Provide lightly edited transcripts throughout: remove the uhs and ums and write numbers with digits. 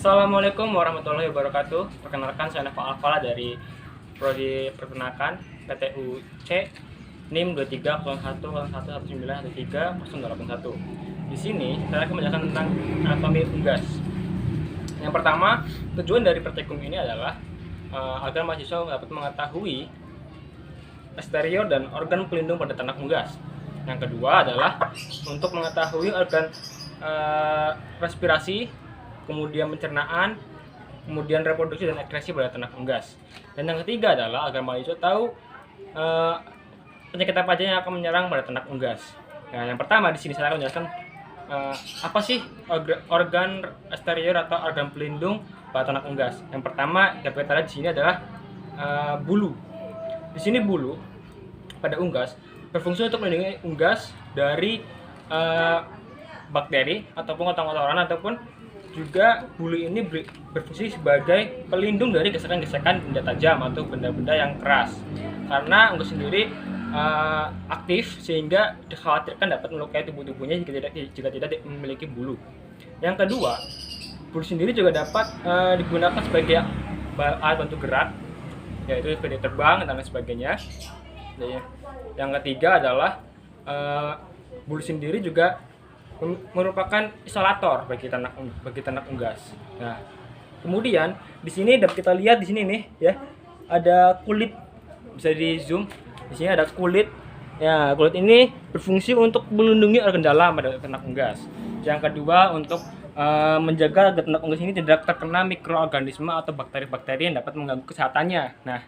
Assalamualaikum warahmatullahi wabarakatuh. Perkenalkan, saya Nova Alfala dari Prodi Peternakan PTUC NIM 2301111913 Di sini saya akan menjelaskan tentang anatomi unggas. Yang pertama, tujuan dari praktikum ini adalah agar mahasiswa dapat mengetahui eksterior dan organ pelindung pada ternak unggas. Yang kedua adalah untuk mengetahui organ respirasi, kemudian pencernaan, kemudian reproduksi dan ekskresi pada ternak unggas. Dan yang ketiga adalah agar mahasiswa tahu penyakit apa aja yang akan menyerang pada ternak unggas. Nah, yang pertama di sini saya akan menjelaskan apa sih organ eksterior atau organ pelindung pada ternak unggas. Yang pertama dapat kita lihat di sini adalah bulu. Di sini bulu pada unggas berfungsi untuk melindungi unggas dari bakteri ataupun kotoran ataupun juga bulu ini berfungsi sebagai pelindung dari gesekan-gesekan benda tajam atau benda-benda yang keras. Karena unggas sendiri aktif sehingga dikhawatirkan dapat melukai tubuh-tubuhnya jika tidak memiliki bulu. Yang kedua, bulu sendiri juga dapat digunakan sebagai alat bantu gerak, yaitu seperti terbang dan lain sebagainya. Yang ketiga adalah bulu sendiri juga merupakan isolator bagi ternak unggas. Nah, kemudian di sini dapat kita lihat di sini nih ya, ada kulit, bisa di zoom. Di sini ada kulit. Ya, kulit ini berfungsi untuk melindungi organ dalam pada ternak unggas. Yang kedua, untuk menjaga agar ternak unggas ini tidak terkena mikroorganisme atau bakteri-bakteri yang dapat mengganggu kesehatannya. Nah,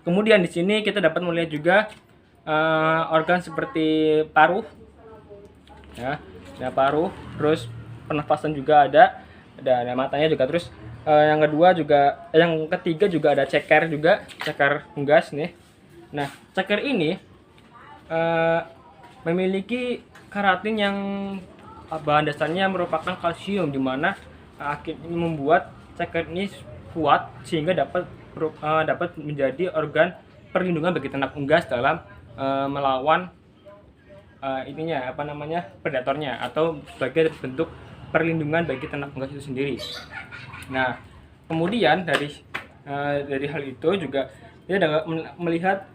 kemudian di sini kita dapat melihat juga organ seperti paruh, ya, paruh, terus pernafasan juga ada, dan matanya juga. Terus yang kedua juga, yang ketiga juga ada ceker juga, ceker unggas nih. Nah, ceker ini memiliki keratin yang bahan dasarnya merupakan kalsium, dimana akhirnya membuat ceker ini kuat sehingga dapat menjadi organ perlindungan bagi ternak unggas dalam melawan predatornya, atau sebagai bentuk perlindungan bagi ternak unggas itu sendiri. Nah, kemudian dari hal itu juga kita dapat melihat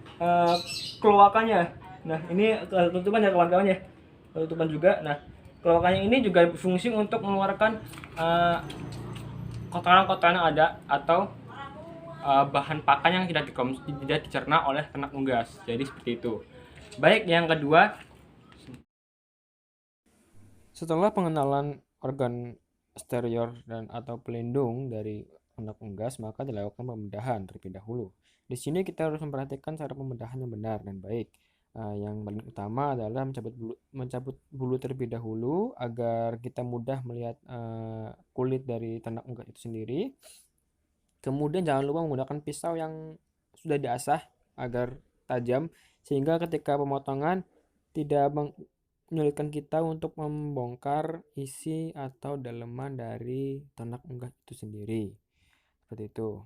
keloakannya. Nah, ini tutupan ya kawan-kawan ya, tutupan juga. Nah, keloakannya ini juga berfungsi untuk mengeluarkan kotoran-kotoran yang ada atau bahan pakan yang tidak dicerna oleh ternak unggas. Jadi seperti itu. Baik, yang kedua, setelah pengenalan organ eksterior dan atau pelindung dari ternak unggas, maka dilakukan pembedahan terlebih dahulu. Di sini kita harus memperhatikan cara pembedahan yang benar dan baik. Yang paling utama adalah mencabut bulu terlebih dahulu agar kita mudah melihat kulit dari ternak unggas itu sendiri. Kemudian jangan lupa menggunakan pisau yang sudah diasah agar tajam, sehingga ketika pemotongan tidak menyulitkan kita untuk membongkar isi atau daleman dari ternak unggas itu sendiri. Seperti itu.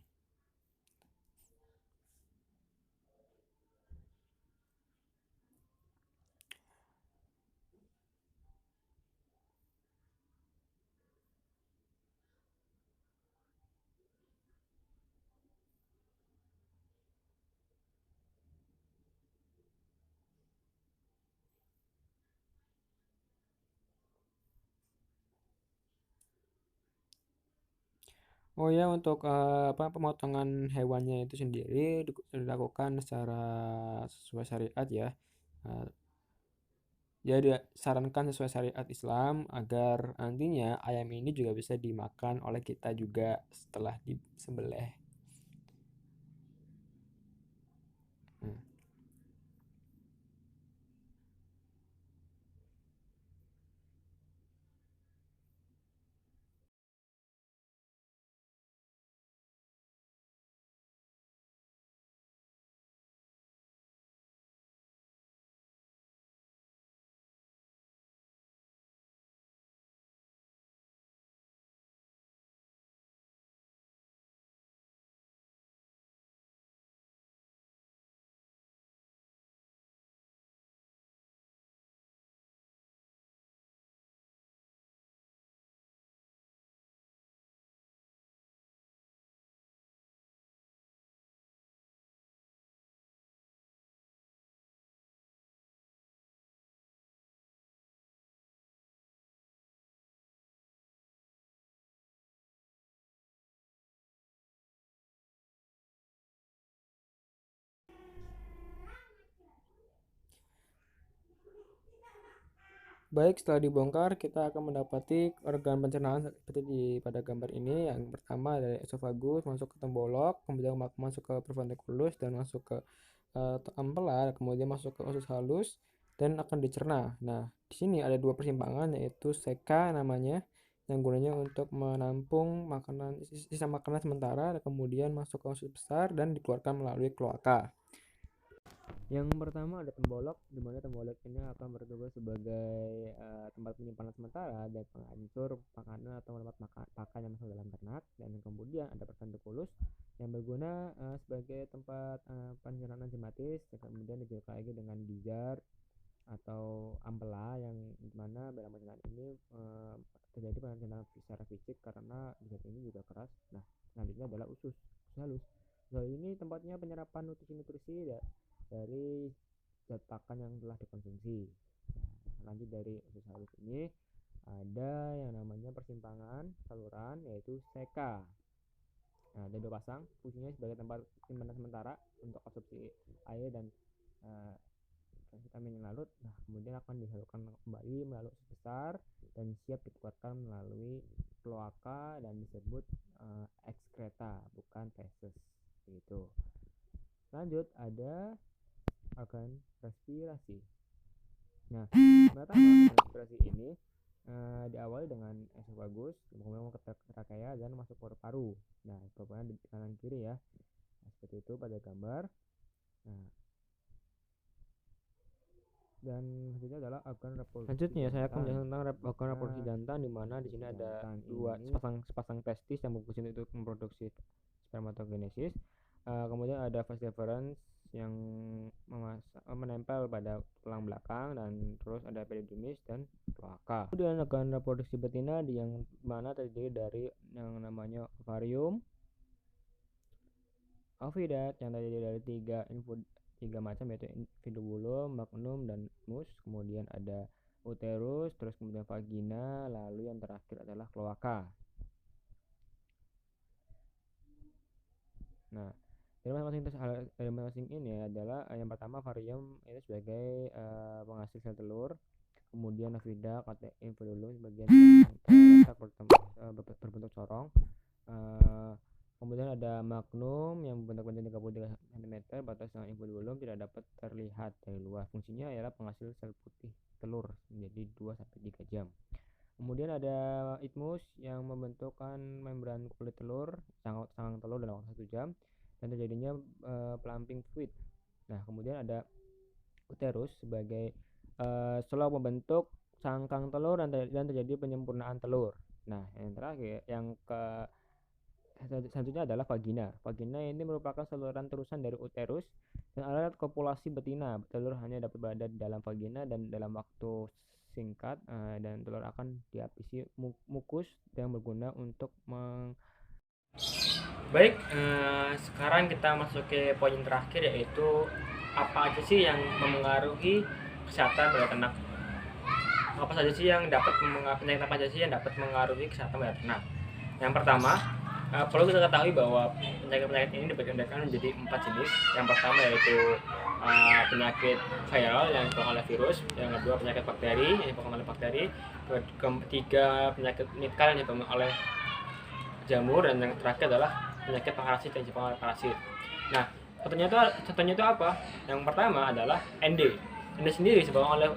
Oh ya, untuk pemotongan hewannya itu sendiri dilakukan secara sesuai syariat ya. Uh, Jadi disarankan sesuai syariat Islam agar nantinya ayam ini juga bisa dimakan oleh kita juga setelah disembelih. Hmm. Baik, setelah dibongkar, kita akan mendapati organ pencernaan seperti pada gambar ini. Yang pertama dari esofagus masuk ke tembolok, kemudian masuk ke profondiculus dan masuk ke ampela, kemudian masuk ke usus halus dan akan dicerna. Nah, di sini ada dua persimpangan yaitu seka namanya yang gunanya untuk menampung sisa makanan sementara, dan kemudian masuk ke usus besar dan dikeluarkan melalui kloaka. Yang pertama ada tembolok, di mana tembolok ini akan bertugas sebagai tempat penyimpanan sementara dan penghancur makanan atau tempat pakan yang masuk dalam ternak. Dan kemudian ada profondiculus yang berguna sebagai tempat pencernaan enzimatis, dan kemudian digerakkan lagi dengan bizar atau ampela, yang dimana dalam pencernaan ini terjadi pencernaan secara fisik karena bizar ini juga keras. Nah, selanjutnya adalah usus halus. Nah, ini tempatnya penyerapan nutrisi dari zat pakan yang telah dikonsumsi. Nah, lanjut dari usus halus ini ada yang namanya persimpangan saluran yaitu seka. Nah, ada dua pasang, fungsinya sebagai tempat simpanan sementara untuk absorpsi air dan vitamin yang larut. Nah, kemudian akan disalurkan kembali melalui usus besar dan siap dikeluarkan melalui kloaka dan disebut ekskreta, bukan feses. Gitu. Lanjut ada organ respirasi. Nah, pertama respirasi ini diawali dengan esofagus, kemudian ke trakea dan masuk ke paru. Nah, pokoknya di kanan kiri ya. Nah, seperti itu pada gambar. Nah, dan selanjutnya adalah organ reproduksi. Selanjutnya saya akan menjelaskan tentang organ reproduksi jantan, di mana di sini ada sepasang testis yang berfungsi untuk memproduksi spermatogenesis. Kemudian ada vas deferens yang menempel pada tulang belakang, dan terus ada epididymis dan kloaka. Kemudian organ reproduksi betina yang mana terdiri dari yang namanya ovarium, ovidat yang terdiri dari tiga macam yaitu infundibulum, magnum, dan mus. Kemudian ada uterus, terus kemudian vagina, lalu yang terakhir adalah kloaka. Nah, dari masing-masing ini adalah yang pertama ovarium itu sebagai penghasil sel telur, kemudian ovidak atau infundibulum bagian yang berbentuk corong, kemudian ada magnum yang bentuk-bentuk 33 cm, batas yang infundibulum tidak dapat terlihat dari luar. Fungsinya adalah penghasil sel putih telur menjadi 2-3 jam. Kemudian ada isthmus yang membentukkan membran kulit telur, sangkang telur dalam waktu 1 jam, dan terjadinya plumping fluid. Nah, kemudian ada uterus sebagai selop membentuk sangkang telur dan terjadi penyempurnaan telur. Nah, yang terakhir, selanjutnya adalah vagina. Vagina ini merupakan saluran terusan dari uterus dan alat kopulasi betina. Telur hanya dapat berada di dalam vagina dan dalam waktu singkat, dan telur akan diapisi mukus yang berguna untuk Baik, sekarang kita masuk ke poin terakhir, yaitu apa aja sih yang memengaruhi kesehatan pada ternak. Apa saja sih yang dapat penyakit apa aja sih yang dapat mengaruhi kesehatan pada ternak. Yang pertama, perlu kita ketahui bahwa penyakit-penyakit ini dibagi-bagikan menjadi 4 jenis. Yang pertama yaitu penyakit viral yang disebabkan oleh virus, yang kedua penyakit bakteri yang disebabkan oleh bakteri, ketiga penyakit mikal yang disebabkan oleh jamur, dan yang terakhir adalah penyakit parasit yang disebabkan oleh parasit. Nah, contohnya itu apa? Yang pertama adalah ND. ND sendiri disebabkan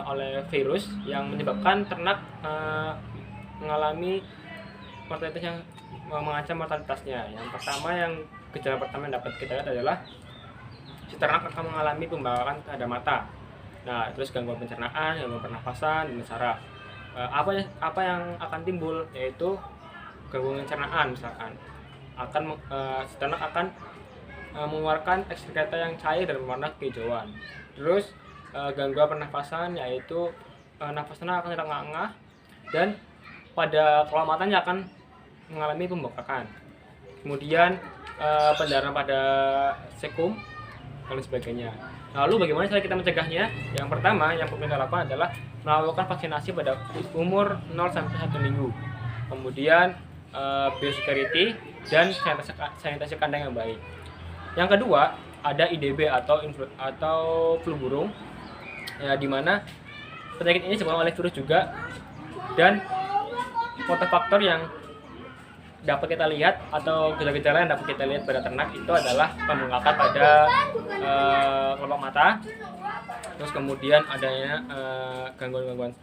oleh virus yang menyebabkan ternak mengalami mortalitas yang mengancam mortalitasnya. Yang pertama, gejala pertama yang dapat kita lihat adalah si ternak akan mengalami pembengkakan terhadap mata. Nah, terus gangguan pencernaan, gangguan pernapasan, dan saraf. Apa yang akan timbul yaitu gangguan pencernaan, misalkan si ternak akan mengeluarkan ekskreta yang cair dan berwarna kehijauan. Terus gangguan pernafasan yaitu nafasnya akan terengah-engah dan pada kelamatannya akan mengalami pembengkakan. Kemudian pendarahan pada sekum dan sebagainya. Lalu bagaimana cara kita mencegahnya? Yang pertama yang perlu kita lakukan adalah melakukan vaksinasi pada umur 0-1 minggu. Kemudian biosecurity dan sanitasi kandang yang baik. Yang kedua ada IDB atau flu burung, ya, di mana penyakit ini disebabkan oleh virus juga. Dan faktor yang dapat kita lihat atau gejala-gejala yang dapat kita lihat pada ternak itu adalah pembengkakan pada kelopak mata, terus kemudian adanya gangguan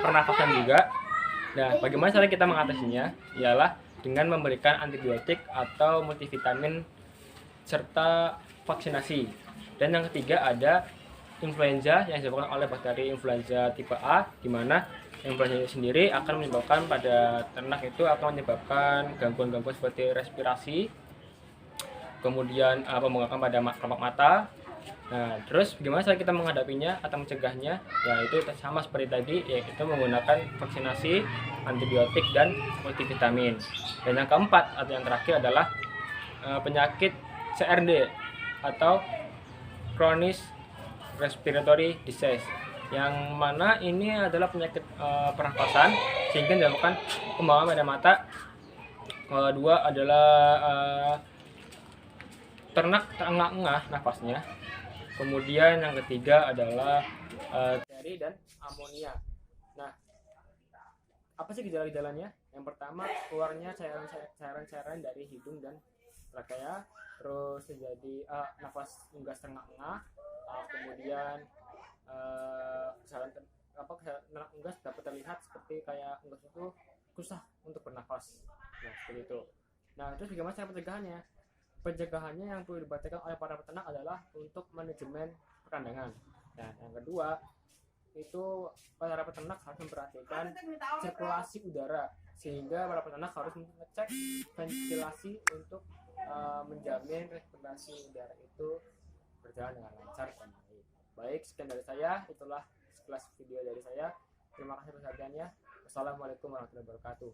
pernafasan juga. Nah, bagaimana cara kita mengatasinya? Ialah dengan memberikan antibiotik atau multivitamin serta vaksinasi. Dan yang ketiga ada influenza yang disebabkan oleh bakteri influenza tipe A, di mana influenza itu sendiri akan menyebabkan pada ternak itu akan menyebabkan gangguan-gangguan seperti respirasi, kemudian pembengkakan pada kelopak mata. Nah, terus bagaimana cara kita menghadapinya atau mencegahnya? Ya itu sama seperti tadi, yaitu menggunakan vaksinasi, antibiotik, dan multivitamin. Dan yang keempat atau yang terakhir adalah penyakit CRD atau Chronic Respiratory Disease, yang mana ini adalah penyakit pernapasan sehingga menyebabkan pembengkakan pada mata. Kedua adalah ternak terengah-engah nafasnya. Kemudian yang ketiga adalah diare dan amonia. Nah, apa sih gejala-gejalanya? Yang pertama, keluarnya cairan-cairan dari hidung dan trachea, terus terjadi nafas unggas terengah-engah, kemudian ternak unggas dapat terlihat seperti kayak unggas itu susah untuk bernafas. Nah, seperti itu. Nah, terus bagaimana cara pencegahannya? Pencegahannya yang perlu diperhatikan oleh para peternak adalah untuk manajemen perkandangan. Nah, yang kedua itu para peternak harus memperhatikan sirkulasi udara, sehingga para peternak harus mengecek ventilasi untuk menjamin sirkulasi udara itu berjalan dengan lancar dan baik. Baik, sekian dari saya, itulah sekelas video dari saya. Terima kasih atas perhatiannya. Wassalamualaikum warahmatullahi wabarakatuh.